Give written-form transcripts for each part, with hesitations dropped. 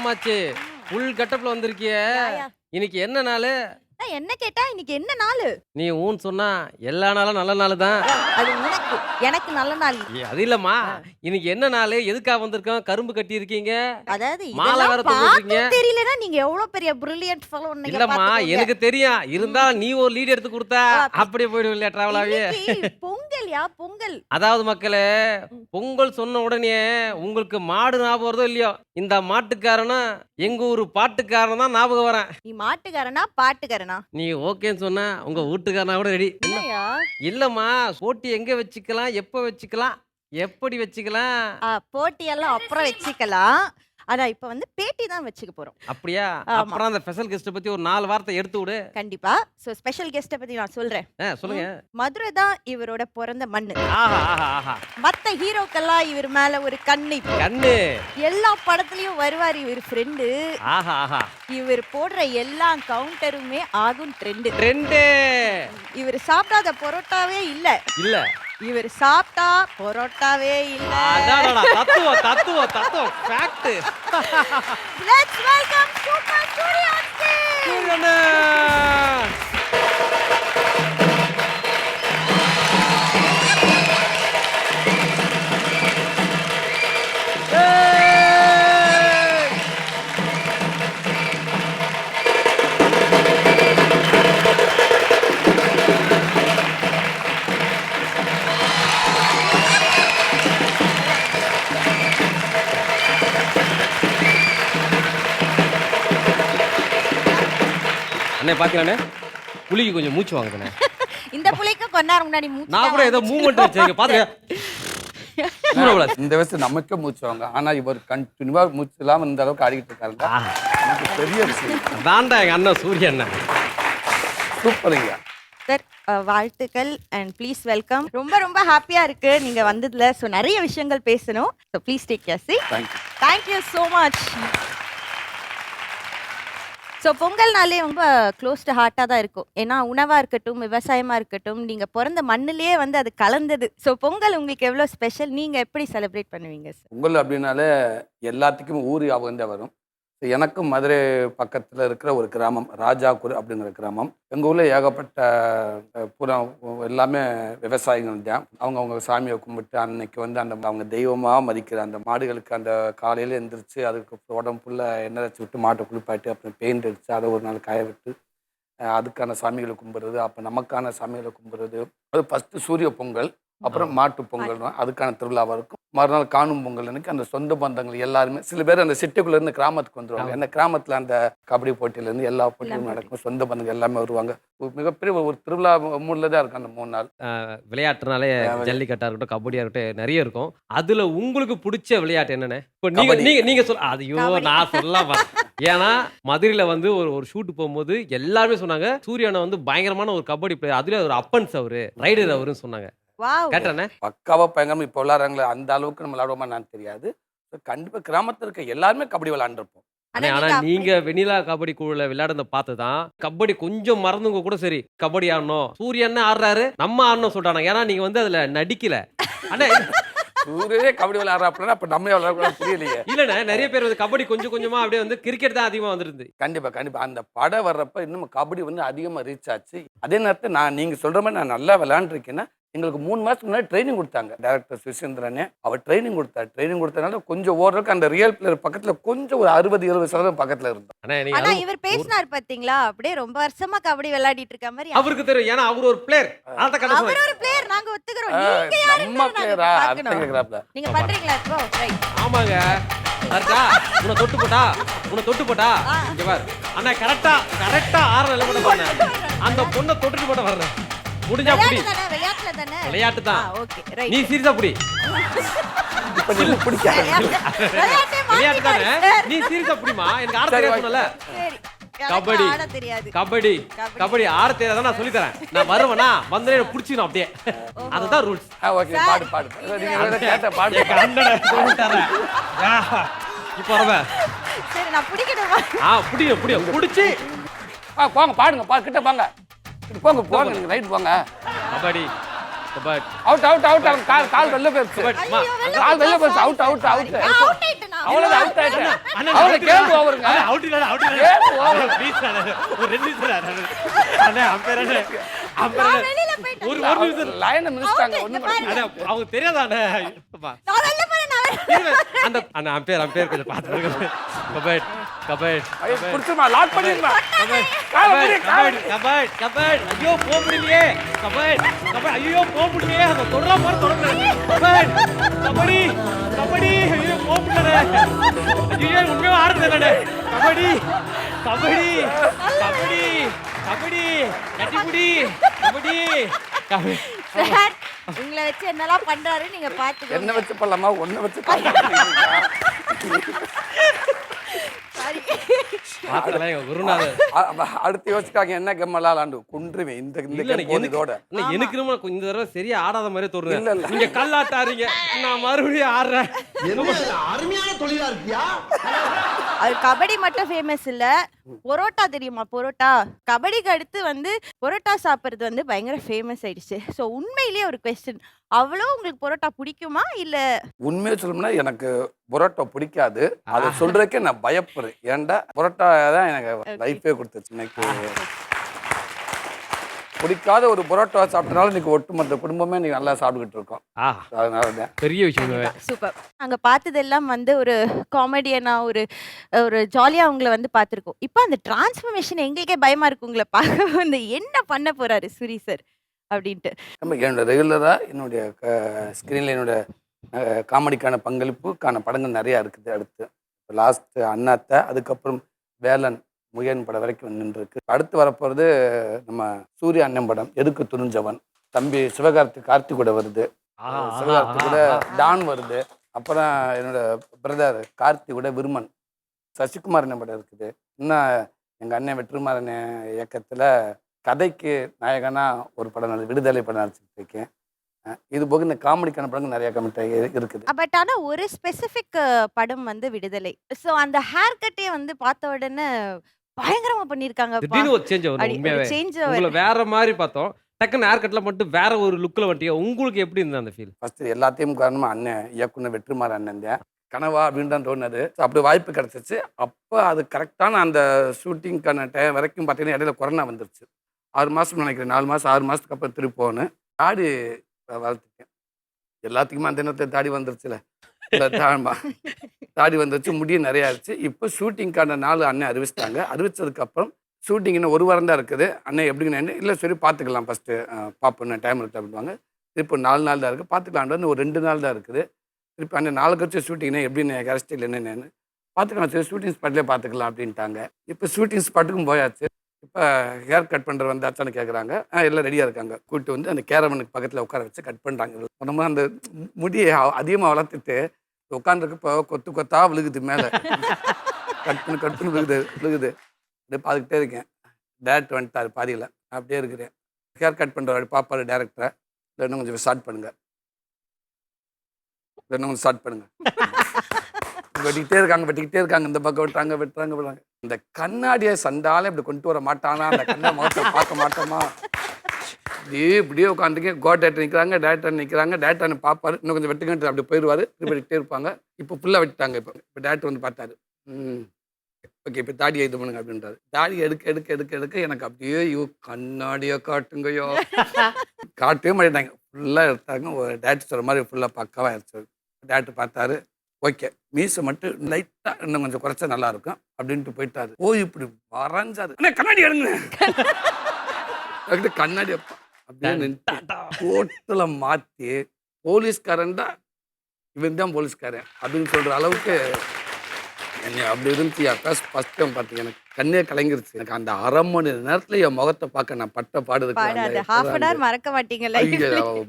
காமாச்சு full கெட்டப்ல வந்திருக்கியே. இன்னைக்கு என்ன நாளு? என்ன கேட்டா இன்னைக்கு என்ன நாளு? நீ ஊன்னு சொன்னா எல்லா நாளும் நல்ல நாள் தான். அது உனக்கு, எனக்கு நல்ல நாள். அது இல்லம்மா, இன்னைக்கு என்ன நாளு? எதுக்காக வந்திருக்கோம்? கரும்பு கட்டி இருக்கீங்க, அதாவது மாலை வேற இதெல்லாம் தொங்குறீங்க. பார்க்க தெரியலனா நீங்க எவ்வளவு பெரிய பிரில்லியன்ட் ஃபெலோ நீங்க இல்லம்மா பாத்துக்கோங்க. எனக்கு தெரியும். இருந்தா நீ ஒரு லீட் எடுத்து கொடுத்தா அப்படியே போயிடும் இல்லையா டிராவலாவே. இன்னைக்கு பொங்கல்யா பொங்கல். அதாவது மக்களே, பொங்கல் சொன்ன உடனே உங்களுக்கு மாடு ஞாபகம் வருதோ இல்லையோ, இந்த மாட்டுக்காரனா எங்க ஊரு பாட்டுக்காரன் தான் ஞாபகம் வரேன். நீ மாட்டுக்காரனா பாட்டுக்காரனா? நீ ஓகேன்னு சொன்னா உங்க வீட்டுக்காரனா கூட ரெடி. இல்லையா? இல்லம்மா, போட்டி எங்க வச்சுக்கலாம், எப்ப வச்சுக்கலாம், எப்படி வச்சுக்கலாம்? போட்டி எல்லாம் அப்புறம் வச்சுக்கலாம். அதான் இப்ப வந்து பேட்டி தான் வச்சுக்க போறோம். அப்படியா? ஆமா. அப்புறம் அந்த ஸ்பெஷல் கெஸ்ட் பத்தி ஒரு 4 வார்த்தை எடுத்து விடு. கண்டிப்பா. சோ ஸ்பெஷல் கெஸ்ட பத்தி நான் சொல்றேன். சொல்லுங்க. மதுரை தான் இவரோட பிறந்த மண்ணு. ஆஹா ஆஹா ஆஹா. மத்த ஹீரோக்கெல்லாம் இவர் மேல ஒரு கண்ணு. கண்ணு. எல்லா படத்துலயும் வருவார் இவர் ஃப்ரெண்டு. ஆஹா ஆஹா. இவர் போடுற எல்லா கவுண்டருமே ஆகும் ட்ரெண்ட். ட்ரெண்ட். இவர் சாப்பிடாத பரோட்டாவே இல்ல. இல்ல. இவர் சாப்பிட்டா பரோட்டாவே இல்ல. அடடடா, தத்துவம் தத்துவம் தத்துவம் fact. Let's welcome super Suryanshi. சூரியனே. அண்ணே பாத்தீங்களாண்ணே, புலிக்கு கொஞ்சம் மூச்சு வாங்குதுண்ணே. இந்த புலிக்கு கொஞ்ச நேரம் முன்னாடி மூச்சு. நான் கூட ஏதோ மூவ்மெண்ட் வச்சேங்க பாத்துங்க. இந்த வயசு நமக்கே மூச்சு வாங்க. ஆனா இவர் கண்டினியூவா மூச்சு இல்லாம இந்த அளவுக்கு ஆடிக்கிட்டு இருக்காருங்க. நமக்கு பெரிய விஷயம். தாண்டா எங்க அண்ணன் சூரியன். சூப்பருங்க சார். வாழ்த்துக்கள் அண்ட் ப்ளீஸ் வெல்கம். ரொம்ப ரொம்ப ஹாப்பியா இருக்கு நீங்க வந்ததுல. ஸோ நிறைய விஷயங்கள் பேசணும். So please take your seat. Thank you. Thank you so much. So பொங்கல்னாலே ரொம்ப க்ளோஸ் டு ஹார்ட்டாக தான் இருக்கும். ஏன்னா உணவாக இருக்கட்டும், விவசாயமாக இருக்கட்டும், நீங்கள் பிறந்த மண்ணிலேயே வந்து அது கலந்தது. ஸோ பொங்கல் உங்களுக்கு எவ்வளோ ஸ்பெஷல்? நீங்கள் எப்படி செலிப்ரேட் பண்ணுவீங்க சார்? பொங்கல் அப்படின்னாலே எல்லாத்துக்கும் ஊர் ஞாபகம் தான் வரும். எனக்கும் மதுரை பக்கத்தில் இருக்கிற ஒரு கிராமம் ராஜாக்கூர் அப்படிங்கிற கிராமம். எங்கள் ஊரில் ஏகப்பட்ட புறம் எல்லாமே விவசாயிகள் தான். அவங்க சாமியை கும்பிட்டு அன்னைக்கு வந்து அந்த அவங்க தெய்வமாக மதிக்கிற அந்த மாடுகளுக்கு அந்த காலையில் எழுந்திரிச்சு அதுக்கு உடம்புல எண்ணெய் வச்சு விட்டு மாட்டை குளிப்பாட்டி அப்புறம் பெயிண்ட் அடித்து அதை ஒரு நாள் காய விட்டு அதுக்கான சாமிகளை கும்பிட்றது. அப்போ நமக்கான சாமிகளை கும்பிட்றது. அது ஃபஸ்ட்டு சூரிய பொங்கல், அப்புறம் மாட்டு பொங்கல் அதுக்கான திருவிழாவாக இருக்கும். மறுநாள் காணும் பொங்கல் அன்னைக்கு அந்த சொந்த பந்தங்கள் எல்லாருமே சில பேர் அந்த சிட்டிக்குள்ள இருந்து கிராமத்துக்கு வந்துருவாங்க. ஏன்னா கிராமத்தில் அந்த கபடி போட்டியிலேருந்து எல்லா போட்டியும் நடக்கும். சொந்த பந்தங்கள் எல்லாமே வருவாங்க. மிகப்பெரிய ஒரு திருவிழா மூடில் தான் இருக்கும் அந்த 3 நாள். விளையாட்டுனாலே ஜல்லிக்கட்டா இருக்கட்டும், கபடியா இருக்கட்டும், நிறைய இருக்கும். அதுல உங்களுக்கு பிடிச்ச விளையாட்டு என்னன்னு இப்போ நீங்க சொல்ல. ஐயோ நான் சொல்லலாம். ஏன்னா மதுரையில வந்து ஒரு ஷூட் போகும்போது எல்லாருமே சொன்னாங்க சூரியனை வந்து பயங்கரமான ஒரு கபடி பிளேயர், அதுல ஒரு அப்பன்ஸ் அவரு ரைடர் அவருன்னு சொன்னாங்க. பக்காவா பயங்கரமா இப்போ விளையாடுறாங்களே அந்த அளவுக்கு நம்ம விளையாடுவோமா நான் தெரியாது. கண்டிப்பா கிராமத்துல இருக்க எல்லாருமே கபடி விளையாண்டுருப்போம். ஆனா நீங்க வெண்ணிலா கபடி குழுல விளையாடுறத பார்த்துதான் கபடி கொஞ்சம் மறந்துங்க கூட சரி கபடி ஆடணும் சூரியன் ஆடுறாரு நம்ம ஆடணும் சொல்றாங்க. ஏன்னா நீங்க வந்து அதுல நடிக்கல. ஆனா சூரியனே கபடி விளையாடுறாப்புல அப்ப நம்ம விளையாடுறோம் புரியலையே. இல்லண்ணே, நிறைய பேர் வந்து கபடி கொஞ்சம் கொஞ்சமா அப்படியே வந்து கிரிக்கெட் தான் அதிகமா வந்துருந்து. கண்டிப்பா அந்த படம் வர்றப்ப இன்னும் கபடி வந்து அதிகமா ரீச் ஆச்சு. அதே நேரத்தில் நீங்க சொல்ற மாதிரி நான் நல்லா விளையாண்டுருக்கேன்னா எங்களுக்கு 3 மாசத்துக்கு முன்னாடி ட்ரைனிங் கொடுத்தாங்க. டைரக்டர் சுசீந்திரனே அவர் ட்ரைனிங் கொடுத்தாரு. ட்ரைனிங் கொடுத்ததுனால கொஞ்சம் ஓரளவுக்கு அந்த ரியல் பிளேயர் பக்கத்துல கொஞ்சம் ஒரு 60-70% பக்கத்துல இருந்தோம். ஆனா இவர் பேசினார் பாத்தீங்களா, அப்படியே ரொம்ப வருஷமா கபடி விளையாடிட்டு இருக்க மாதிரி அவருக்கு தெரியும். ஏன்னா அவர் ஒரு பிளேயர். அவர் ஒரு பிளேயர், நாங்க ஒத்துக்கிறோம். நீங்க யாரு? நம்ம பிளேயரா அர்த்தம் கேக்குறாப்ல. நீங்க பண்றீங்களா இப்போ? ரைட். ஆமாங்க. கரெக்ட்டா உன தொட்டு போட்டா இங்க பாரு அண்ணா கரெக்ட்டா ஆற நிலை போட பண்ண அந்த பொண்ணை தொட்டுட்டு போட வர்றேன். முடிஞ்சா புடி. விளையாட்டுல தானே? விளையாட்டு தான். Okay right. நீ சீரியஸா புடி. இப்ப நீ பிடிக்காத. விளையாட்டு தானே? நீ சீரியஸா புடிமா. எனக்கு ஆட தெரியாதுல. சரி. கபடி ஆட தெரியாது. கபடி ஆட தெரியாத நான் சொல்லி தரேன். நான் வருவேனா வந்தே புடிச்சிரும் அப்படியே. அதுதான் ரூல்ஸ். ஓகே பாடு. நீங்க கேட்ட பாடு. கண்ணட சொல்லி தரேன். இப்போ வரவே. சரி நான் பிடிக்கணுமா? புடிங்க புடிச்சி. போங்க பாடுங்க கிட்ட போங்க. போங்க நீங்க ரைட் போங்க. கபடி அவுட் கால் வெளில போயிடுச்சு. கால் வெளில போயிடுச்சு. அவுட் அவுட் ஆயிட்டேனா? அவ்வளவுதான் out ஆயிட்டேன். அண்ணா, அவ்வளவு out game இல்ல. overங்க. அண்ணா, out இல்ல, out இல்ல. Game over. அண்ணா, please அண்ணா. ஒரு 2 நிமிஷம் அண்ணா. அண்ணா, umpire அண்ணா. umpire அண்ணா. வெளியில போயிட்டேன். ஒரு நிமிஷம். லைனை மிதிச்சிட்டாங்க. ஒண்ணும் பிரச்சனை அண்ணா, அவங்க தெரியாதா அண்ணா? அப்பா. நான் வெளில போறேன், நான் வெளில இருங்க. அந்த அண்ணா அம்பேர் கொஞ்சம் பார்த்துருங்க. கபட் கபட் ஐயோ, புடிச்சுமா, lock பண்ணிடுமா. கபட் ஐயோ போக முடியலையே. கபட் ஐயோ போக முடியலையே. அதை தொடரா போற தொடர்ந்து. கபட் கபடி கபடி ஐயோ போக முடியல. ஐயோ உண்மையா ஆடுறது இல்ல. கபடி கபடி கபடி கபடி கட்டிப்புடி கபடி கபடி. சார், உங்களை வச்சு என்னெல்லாம் பண்றாரு நீங்க பாத்துக்கோங்க. என்ன வச்சு பண்ணலாமா, ஒன்ன வச்சு பண்ணலாமா? சாரி. பார்த்தல எங்க குருநாதர். அடுத்து யோசிக்காங்க என்ன கேம் விளையாண்டு குன்றுவேன் இந்த இல்ல, கேம் எனக்கு போனதோட. இல்ல, எனக்கு என்னமோ இந்த தடவை சரியா ஆடாத மாதிரி இல்ல, தோணுது. இல்ல. நீங்க கல்லாட்டாறீங்க, நான் மறுபடியும் ஆடுறேன். அருமையான தொழிலா இருக்கியா? அது கபடி மட்டும் ஃபேமஸ் இல்ல, பரோட்டா தெரியுமா? பரோட்டா கபடிக்கு அடுத்து வந்து பரோட்டா சாப்பிடுறது வந்து பயங்கர ஃபேமஸ் ஆயிடுச்சு. ஸோ உண்மையிலேயே ஒரு கொஸ்டின், அவ்வளோ உங்களுக்கு பரோட்டா பிடிக்குமா இல்ல? உண்மையை சொல்லணும்னா எனக்கு பரோட்டா பிடிக்காது. அதை சொல்றதுக்கே நான் பயப்படுறேன். ஏன்டா பரோட்டா தான் எனக்கு லைஃபே கொடுத்துச்சு. இன்னைக்கு பிடிக்காத ஒரு பரோட்டா சாப்பிட்டனால இன்னைக்கு ஒட்டுமொத்த குடும்பமே இன்னைக்கு நல்லா சாப்பிட்டுக்கிட்டு இருக்கோம். ஆ, அதனால தான் பெரிய விஷயம். சூப்பர். நாங்க பார்த்ததெல்லாம் வந்து ஒரு காமெடியனா ஒரு ஒரு ஜாலியா உங்களை வந்து பார்த்துருக்கோம். இப்போ அந்த டிரான்ஸ்ஃபர்மேஷன் எங்களுக்கே பயமா இருக்கு உங்களை பார்க்க வந்து என்ன பண்ண போறாரு சூரி சார் அப்படின்ட்டு. நம்ம என்னோட ரெகுலராக என்னுடைய ஸ்க்ரீனில் என்னோட காமெடிக்கான பங்களிப்புக்கான படங்கள் நிறையா இருக்குது. அடுத்து லாஸ்ட் அண்ணாத்தை, அதுக்கப்புறம் வேலன் முயன் படம் வரைக்கும் நின்றுருக்கு. அடுத்து வரப்போகிறது நம்ம சூரிய அண்ணன் படம் எதுக்கு துணிஞ்சவன். தம்பி கார்த்தி கூட வருது. சிவகார்த்தி கூட டான் வருது. அப்புறம் என்னோட பிரதர் கார்த்தி கூட விருமன். சசிகுமார் அண்ணன் படம் இருக்குது. இன்னும் எங்கள் அண்ணன் வெற்றிமாறன் இயக்கத்தில் கதைக்கு நாயகனா ஒரு படம் விடுதலை படம் நடிச்சுட்டு இருக்கேன். இது போக இந்த காமெடிக்கான படங்கள் நிறைய கமெண்ட் இருக்குது. பட் ஆனா ஒரு ஸ்பெசிபிக் படம் வந்து விடுதலை. ஸோ அந்த ஹேர் கட்டே வந்து பார்த்த உடனே பயங்கரமா பண்ணிருக்காங்க. திடீர்னு ஒரு சேஞ்ச் வரும். உண்மையாவே சேஞ்ச் உங்களை வேற மாதிரி பார்த்தோம். டக்குன்னு ஹேர் கட்ல மட்டும் வேற ஒரு லுக்ல வந்துட்டீங்க. உங்களுக்கு எப்படி இருந்தது அந்த ஃபீல்? ஃபர்ஸ்ட் எல்லாத்தையும் காரணமா அண்ணன் இயக்குனர் வெற்றிமாறன் அண்ணன் தான். கனவா அப்படின்னு தான் தோணுது. அப்படி வாய்ப்பு கிடைச்சிச்சு. அப்போ அது கரெக்டான அந்த ஷூட்டிங்க்கான டைம் வரைக்கும் பார்த்தீங்கன்னா இடையில கொரோனா வந்துருச்சு. 6 மாதம் நினைக்கிறேன், 4 மாதம் 6 மாதத்துக்கு அப்புறம் திருப்பி போனேன். தாடி வளர்த்துட்டேன். எல்லாத்துக்குமே அந்த நேரத்தில் தாடி வந்துருச்சுல. தாடி வந்துருச்சு, முடியும் நிறையா ஆயிடுச்சு. இப்போ ஷூட்டிங்க்கான நாள் அண்ணன் அறிவிச்சிட்டாங்க. அறிவிச்சதுக்கப்புறம் ஷூட்டிங் இன்னும் 1 வாரம் தான் இருக்குது. அண்ணன் எப்படிங்கண்ணே இல்லை சரி பார்த்துக்கலாம், ஃபஸ்ட்டு பார்ப்போம் டைம் இருக்குது அப்படின்வாங்க. இப்போ 4 நாள் தான் இருக்குது, பார்த்துக்கலான்றது ஒரு 2 நாள் தான் இருக்குது. திருப்பி அண்ணன் நாளைக்கு வச்சு ஷூட்டிங்னா எப்படின்னு ஹேர் ஸ்டைல் என்னென்னு பார்த்துக்கலாம், சரி ஷூட்டிங் ஸ்பாட்லேயே பார்த்துக்கலாம் அப்படின்ட்டாங்க. இப்போ ஷூட்டிங் ஸ்பாட்டுக்கும் போயாச்சு. இப்போ ஹேர் கட் பண்ணுற வந்தாச்சான்னு கேட்குறாங்க. எல்லாம் ரெடியாக இருக்காங்க. கூப்பிட்டு வந்து அந்த கேரவனுக்கு பக்கத்தில் உட்கார வச்சு கட் பண்ணுறாங்க. நம்ம அந்த முடியை அதிகமாக வளர்த்துட்டு உட்காந்துருக்கப்போ கொத்து கொத்தா விழுகுது மேலே. கட் பண்ணி விழுகுது. அப்படியே பார்த்துக்கிட்டே இருக்கேன். டேரக்டர் வந்துட்டார் பாதியில். அப்படியே இருக்கிறேன். ஹேர் கட் பண்ணுறாரு பாப்பாரு டேரக்டரை. இன்னும் கொஞ்சம் ஸ்டார்ட் பண்ணுங்க, இன்னும் கொஞ்சம் ஸ்டார்ட் பண்ணுங்க. வெட்டிக்கிட்டே இருக்காங்க. இந்த பக்கம் வெட்டுறாங்க. இந்த கண்ணாடியை சண்டாலே இப்படி கொண்டு வர மாட்டானா, அந்த கண்ணா முகத்தை பார்க்க மாட்டோமா, இப்படியே உட்காந்துருக்கேன். டேரக்டர் நிற்கிறாங்க. டேரக்டர் பார்ப்பாரு, இன்னும் கொஞ்சம் வெட்டுங்கன்ட்டு அப்படி போயிடுவார். திருப்பி வெட்டிகிட்டே இருப்பாங்க. இப்போ ஃபுல்லாக வெட்டிட்டாங்க. இப்போ டேரக்டர் வந்து பார்த்தாரு. ஓகே இப்போ தாடியை இது பண்ணுங்க அப்படின்றாரு. தாடி எடுக்க எனக்கு அப்படியே கண்ணாடியை காட்டுங்கயோ. காட்டவே மாட்டேட்டாங்க. ஃபுல்லாக எடுத்தாங்க. ஒரு டேரக்டர் சொல்கிற மாதிரி ஃபுல்லாக பக்காவாக எடுத்தாரு. டேரக்டர் பார்த்தாரு. ஓகே மீசை மட்டும் லைட்டாக இன்னும் கொஞ்சம் குறைச்சா நல்லா இருக்கும் அப்படின்ட்டு போயிட்டாரு. இப்படி வரைஞ்சாரு. கண்ணாடி எடுங்க. கண்ணாடி அப்படியே நின்று டோட்டலாக மாற்றி போலீஸ்காரன் தான் இவன் தான் போலீஸ்காரன் அப்படின்னு சொல்கிற அளவுக்கு என்னை அப்படி இருந்துச்சு. ஃபர்ஸ்ட் டைம் பார்த்தீங்க எனக்கு கண்ணே கலங்கிருச்சு. எனக்கு அந்த 1/2 மணி நேரத்தில் என் முகத்தை பார்க்க நான் பட்ட பாடுறதுக்கு மறக்க மாட்டீங்கல்ல.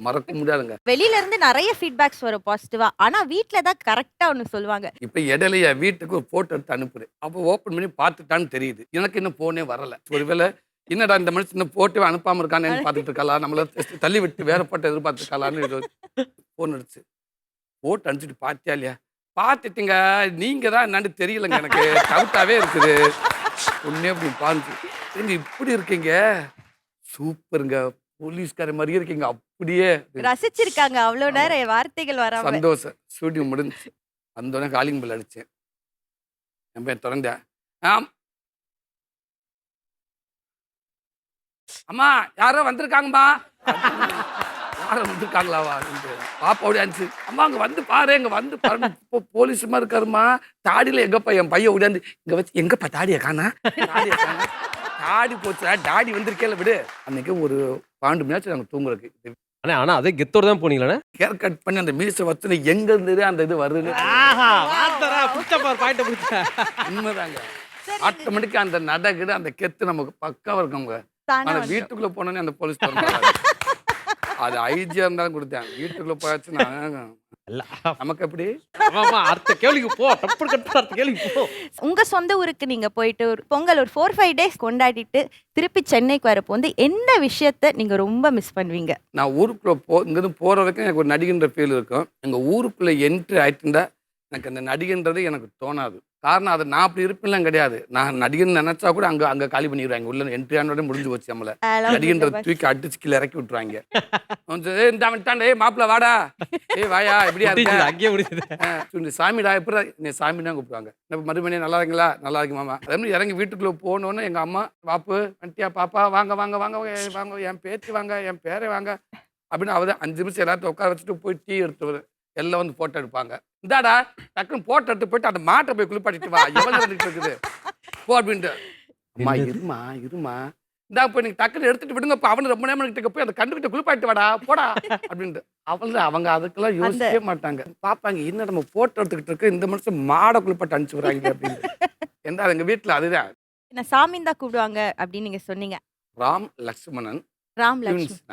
மறக்க முடியாதுங்க. வெளியில இருந்து நிறைய ஃபீட்பேக்ஸ் வரும் பாசிட்டிவா. ஆனா வீட்ல தான் கரெக்டா ஒன்னு சொல்லுவாங்க. இப்போ இடையில வீட்டுக்கு ஒரு போட்டோ எடுத்து அனுப்புறேன். அப்போ ஓப்பன் பண்ணி பார்த்துட்டான்னு தெரியுது. எனக்கு இன்னும் போனே வரல. ஒருவேளை என்னடா இந்த மனுஷன் இன்னும் போட்டோ அனுப்பாம இருக்கானு பார்த்துட்டு இருக்கலாம், நம்மள தள்ளி விட்டு வேற போட்டோ எதிர்பார்த்துருக்கலான்னு போன் அடிச்சு போட்டோ அனுப்பிச்சிட்டு பார்த்தியா இல்லையா? பார்த்துட்டுங்க, நீங்க தான் என்னன்னு தெரியலங்க, எனக்கு டவுட்டாவே இருக்குது. ஒன்னே அப்படி பாஞ்சு நீங்க இப்படி இருக்கீங்க, சூப்பருங்க, போலீஸ்கார மாதிரியே இருக்கீங்க, அப்படியே ரசிச்சிருக்காங்க. அவ்வளவு நேரம் வார்த்தைகள் வராம. சந்தோஷம். ஷூட்டிங் முடிஞ்சு வந்தோடனே காலிங் பெல் அடித்தேன். என் பையன் திறந்தேன். அம்மா யாரோ வந்திருக்காங்கம்மா. யாரோ வந்திருக்காங்களாவா அப்படின்ட்டு பாப்பா ஓடியாந்துச்சு. அம்மா அங்கே வந்து பாரு, இங்கே வந்து பாரு, இப்போ போலீஸுமா இருக்காருமா. தாடியில் எங்கப்பா என் பையன் ஓடியாந்து இங்கே வச்சு எங்கப்பா தாடியை காணா, தாடியை காணா, தாடி போச்சுடா, டாடி வந்திருக்கேல விடு. அன்னைக்கு ஒரு 12 மணி நாங்கள் தூங்குறதுக்கு ஆனா அதே கெத்தோட தான் போனீங்களே. ஹேர் கட் பண்ணி அந்த மீசை வச்சு எங்க இருந்தது அந்த இது வருது. உண்மைதாங்க. ஆட்டோமேட்டிக்கா அந்த நடக்குது, அந்த கெத்து நமக்கு பக்காவா இருக்குங்க. ஆனா வீட்டுக்குள்ள போனோன்னே அந்த போலீஸ் அது ஐஜியா இருந்தாலும் கொடுத்தேன். வீட்டுக்குள்ள போயாச்சுன்னா நமக்கு எப்படி அடுத்த கேள்விக்கு போ. அடுத்த கேள்விக்கு போ. உங்க சொந்த ஊருக்கு நீங்க போயிட்டு ஒரு பொங்கல் ஒரு 4-5 டேஸ் கொண்டாடிட்டு திருப்பி சென்னைக்கு வரப்போ வந்து எந்த விஷயத்த நீங்க ரொம்ப மிஸ் பண்ணுவீங்க? நான் ஊருக்குள்ள இங்கிருந்து போற வரைக்கும் எனக்கு ஒரு நடிகன்ற ஃபீல் இருக்கும். எங்க ஊருக்குள்ள என்ட்ரி ஆயிட்டுண்டா எனக்கு அந்த நடிகன்றது எனக்கு தோணாது. காரணம் அது நான் அப்படி இருப்பேன்லாம் கிடையாது. நான் நடிகன் நினைச்சா கூட அங்க காலி பண்ணிடுவாங்க. உள்ள என்ட்ரி ஆனோட முடிஞ்சு போச்சு. நம்மள நடிகன்ற தூக்கி அடிச்சு கீழே இறக்கி விட்டுருவாங்க. மாப்பிள்ள வாடா, வாயா எப்படியா இருக்கு சாமிடா, எப்படி நீ சாமின்னா கூப்பிடுவாங்க. மறுபடியும் நல்லா இருக்கீங்களா, நல்லா இருக்கு மாமா. அதே மாதிரி இறங்கி வீட்டுக்குள்ள போனோன்னு எங்க அம்மா வாப்பு வண்டியா பாப்பா வாங்க வாங்க வாங்க வாங்க, என் பேத்தி வாங்க, என் பேரை வாங்க அப்படின்னு அவதான் 5 நிமிஷம் எல்லாத்தையும் உட்கார வச்சுட்டு போய் டீ எடுத்து எல்லாம் வந்து போட்டோ எடுப்பாங்க. இந்தாடா டக்குன்னு போட்டோ எடுத்து போயிட்டு அந்த மாட்டை போய் குளிப்பாட்டிட்டு வா, எவ்வளவு இருக்குது போ அப்படின்ட்டு. அம்மா இருமா இந்தா போய் நீங்க டக்குன்னு எடுத்துட்டு விடுங்கப்பா, அவனு ரொம்ப நேரம் கிட்ட போய் அந்த கண்டுகிட்ட குளிப்பாட்டு வாடா போடா அப்படின்ட்டு. அவங்க அதுக்கெல்லாம் யோசிக்கவே மாட்டாங்க. பாப்பாங்க என்ன நம்ம போட்டோ எடுத்துக்கிட்டு இருக்கு, இந்த மனுஷன் மாடை குளிப்பாட்டு அனுப்பிச்சு விடுறாங்க அப்படின்னு. எந்த எங்க வீட்டுல அதுதான் என்ன சாமி தான் கூப்பிடுவாங்க அப்படின்னு நீங்க சொன்னீங்க. ராம் லக்ஷ்மணன்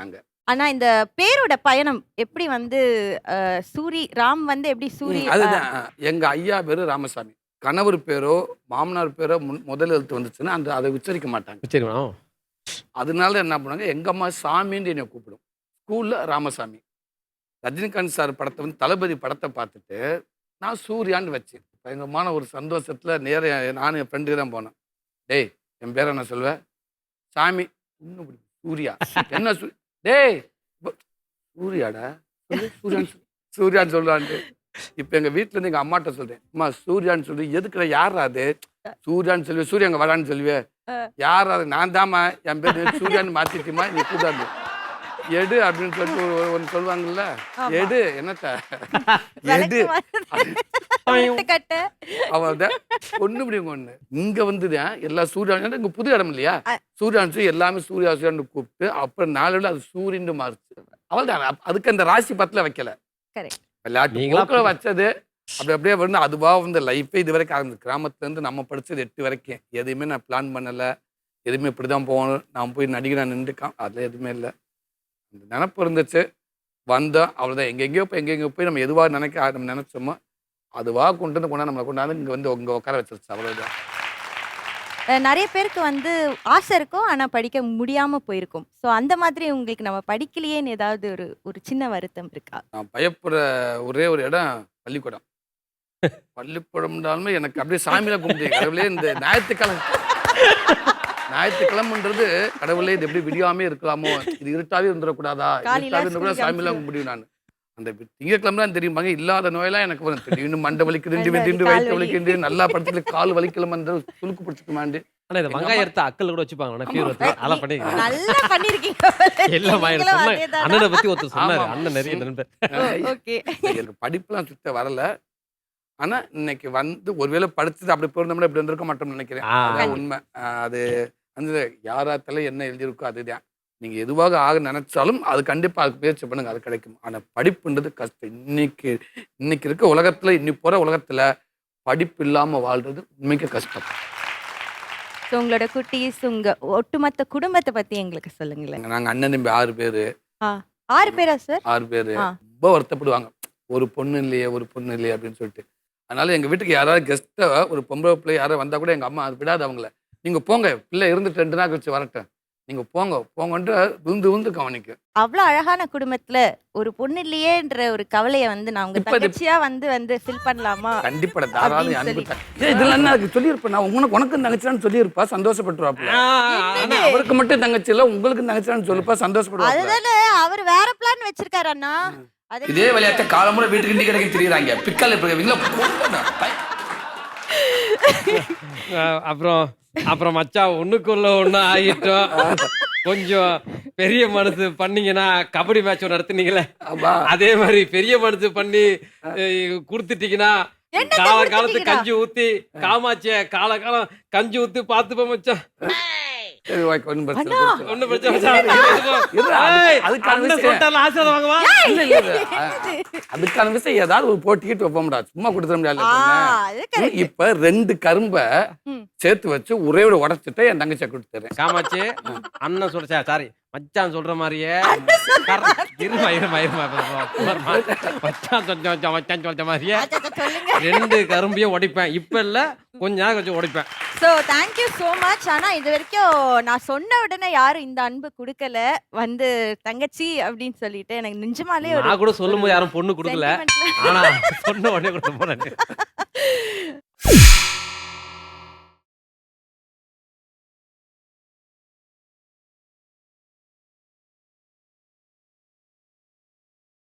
நாங்க. ஆனா இந்த பேரோட பயணம் எப்படி வந்து ராம் வந்து எப்படி சூரி? அதுதான் எங்க ஐயா பேரு ராமசாமி. கணவர் பேரோ மாமனார் பேரோ முதல் எழுத்து வந்துச்சுன்னா அதை உச்சரிக்க மாட்டாங்க. அதனால என்ன பண்ணுவாங்க, எங்க அம்மா சாமின்னு என்னை கூப்பிடும். ஸ்கூல்ல ராமசாமி. ரஜினிகாந்த் சார் படத்தை வந்து தளபதி படத்தை பார்த்துட்டு நான் சூர்யான்னு வச்சேன். பயங்கரமான ஒரு சந்தோஷத்துல நானும் என் ஃப்ரெண்டுக்கு தான் போனேன். டேய் என் பேரை நான் சொல்வேன் சாமி, இன்னும் சூர்யா என்ன டேய் சூர்யாடா சூர்யான்னு சொல்றான்ட்டு. இப்ப எங்க வீட்டுல இருந்து எங்க அம்மாட்ட சொல்றேன், அம்மா சூர்யான்னு சொல்லி எதுக்குற யாரா அது சூர்யான்னு சொல்லுவேன், சூர்யா அங்க வரான்னு சொல்லுவேன். யாரா அது? நான் தாமா, என் பேர் சூர்யான்னு மாத்திட்டுமா, நீ கூடாது எடு அப்படின்னு சொல்லிட்டு ஒன்று சொல்லுவாங்கல்ல, எடு என்னத்த எடு அவதான் ஒண்ணு முடியும். ஒண்ணு இங்க வந்துதான் எல்லா சூர்யான் இங்க புது இடம் இல்லையா, சூர்யான் எல்லாமே சூர்யான்னு கூப்பிட்டு அப்புறம் நாளோட அது சூரியன் மாறுச்சு. அவள்தான் அதுக்கு அந்த ராசி பத்துல வைக்கல, விளையாட்டு வச்சது அப்படியே வந்து அதுவா வந்து லைஃபே இது வரைக்கும் அந்த கிராமத்துல இருந்து நம்ம படிச்சது 8 வரைக்கும் எதையுமே நான் பிளான் பண்ணல. எதுவுமே இப்படிதான் போகணும், நான் போய் நடிகை நின்றுக்கான், அதுல எதுவுமே இல்லை. அந்த நினப்பு இருந்துச்சு, வந்தோம் அவ்வளோதான். எங்கெங்கேயோ போய் நம்ம எதுவாக நம்ம நினைச்சோமோ அதுவாக நம்மளை கொண்டாந்து இங்கே வந்து இங்கே உட்கார வச்சிருச்சு, அவ்வளோதான். நிறைய பேருக்கு வந்து ஆசை இருக்கும் ஆனா படிக்க முடியாம போயிருக்கும். ஸோ அந்த மாதிரி உங்களுக்கு நம்ம படிக்கலையேன்னு ஏதாவது ஒரு சின்ன வருத்தம் இருக்கா? நான் பயப்படுற ஒரே ஒரு இடம் பள்ளிக்கூடம். பள்ளிக்கூடம்னாலுமே எனக்கு அப்படியே சாமியில கும்பிட்டு கடவுளே இந்த ஞாயிற்றுக்கிழமைன்றது கடவுளே இது எப்படி விடியாமே இருக்கலாமோ, இது இருட்டாவே இருந்துடக்கூடாதா, இருட்டாவே இருந்தக்கூடாது சாமியெல்லாம் கும்பிடுவேன் நான். அந்த திங்கக்கிழமை தான் தெரியுமாங்க, இல்லாத நோயெல்லாம் எனக்கு வரும். திடீர்னு மண்டை வலிக்குது, திடீர்னு வயிற்று வலிக்குது, நல்லா படத்துல கால் வலிக்கலாம சுழுக்கு பிடிச்சிக்குமாண்டு. ஆனா இந்த வெங்காயம் எடுத்து அக்கல் கூட வச்சுப்பாங்க. அண்ணனை பத்தி ஒருத்தர் சொன்னாரு, அண்ணன் நிறைய நண்பர். எனக்கு படிப்புலாம் சுத்த வரல. ஆனா இன்னைக்கு வந்து ஒருவேளை படிச்சது அப்படி போயிருந்தோம்னா இப்படி இருந்திருக்க மாட்டோம்னு நினைக்கிறேன். அதான் உண்மை. அது அந்த யாராத்தால என்ன எழுதியிருக்கோ அதுதான். நீங்க எதுவாக ஆக நினைச்சாலும் அது கண்டிப்பா அதுக்கு முயற்சி பண்ணுங்க, அது கிடைக்கும். ஆனா படிப்புன்றது கஷ்டம். இன்னைக்கு இருக்க உலகத்துல, இன்னி போற உலகத்துல படிப்பு இல்லாம வாழ்றது உண்மைக்கு கஷ்டம். உங்களோட குட்டீஸ், உங்க ஒட்டுமொத்த குடும்பத்தை பத்தி எங்களுக்கு சொல்லுங்களேன். நாங்க அண்ணன் தம்பி 6 பேரு. 6 பேரா சார்? 6 பேரு. ரொம்ப வருத்தப்படுவாங்க, ஒரு பொண்ணு இல்லையே அப்படின்னு சொல்லிட்டு. அதனால எங்க வீட்டுக்கு யாராவது கெஸ்ட்டா ஒரு பொம்பளை பிள்ளை யாராவது வந்தா கூட எங்க அம்மா அது விடாது அவங்கள. நீங்க போங்க, பிள்ளை இருந்துட்டு 2 நாள் கழிச்சு வரட்டும், நீங்க போங்கன்ட்டு விழுந்து கவனிக்கும். அவ்வளவு அழகான குடும்பத்துல ஒரு பொண்ணு இல்லையேன்ற ஒரு கவலையை வந்து நான் உங்க தங்கச்சியா வந்து ஃபில் பண்ணலாமா? கண்டிப்பா தாராளம் அன்பு. இதெல்லாம் என்ன சொல்லியிருப்பேன் நான், உனக்கு தங்கச்சியான்னு சொல்லியிருப்பா, சந்தோஷப்பட்டுருவாப்ல. அவருக்கு மட்டும் தங்கச்சி இல்ல, உங்களுக்கு தங்கச்சியான்னு சொல்லுப்பா, சந்தோஷப்படுவா. அதுதானே அவர் வேற பிளான் வச்சிருக்காரு அண்ணா. அது இதே விளையாட்டை காலமுறை வீட்டுக்கு நீ கிடைக்க தெரியுறாங்க பிக்கல் அப்புறம் அப்புறம் மச்சான் ஒண்ணுக்குள்ள ஒண்ணு ஆகிட்டோம். கொஞ்சம் பெரிய மனசு பண்ணீங்கன்னா கபடி மேட்ச் ஒன்று நடத்துனீங்களே, அதே மாதிரி பெரிய மனசு பண்ணி கொடுத்துட்டீங்கன்னா காலத்து கஞ்சி ஊத்தி காமாட்சிய காலம் கஞ்சி ஊத்தி பாத்துப்போம் மச்சான். ஒண்ணும் பிரச்சனை அதுக்கான விஷயம் ஏதாவது ஒரு போட்டிக்கிட்டு வைப்போம்டா, சும்மா கொடுத்துட முடியாது. இப்ப 2 கரும்பை சேர்த்து வச்சு ஒரே உடைச்சிட்டு என் தங்கச்சியை கொடுத்துறேன். காமாட்சி அண்ணன் சொல்ற சாரி மச்சான் சொல்ற மாதிரியே மச்சான் சொல்ற மாதிரியே 2 கரும்பையும் உடைப்பேன். இப்ப இல்ல கொஞ்ச நாள் கொஞ்சம் உடைப்பேன். So thank you so much. ஆனா இது வரைக்கும் நான் சொன்ன உடனே யாரும் இந்த அன்பு கொடுக்கல, வந்து தங்கச்சி அப்படின்னு சொல்லிட்டு எனக்கு நிஜமாலே நான் கூட சொல்லும் போது யாரும் பொண்ணு கொடுக்கல, ஆனா சொன்ன உடனே கொடுத்த போறேன்.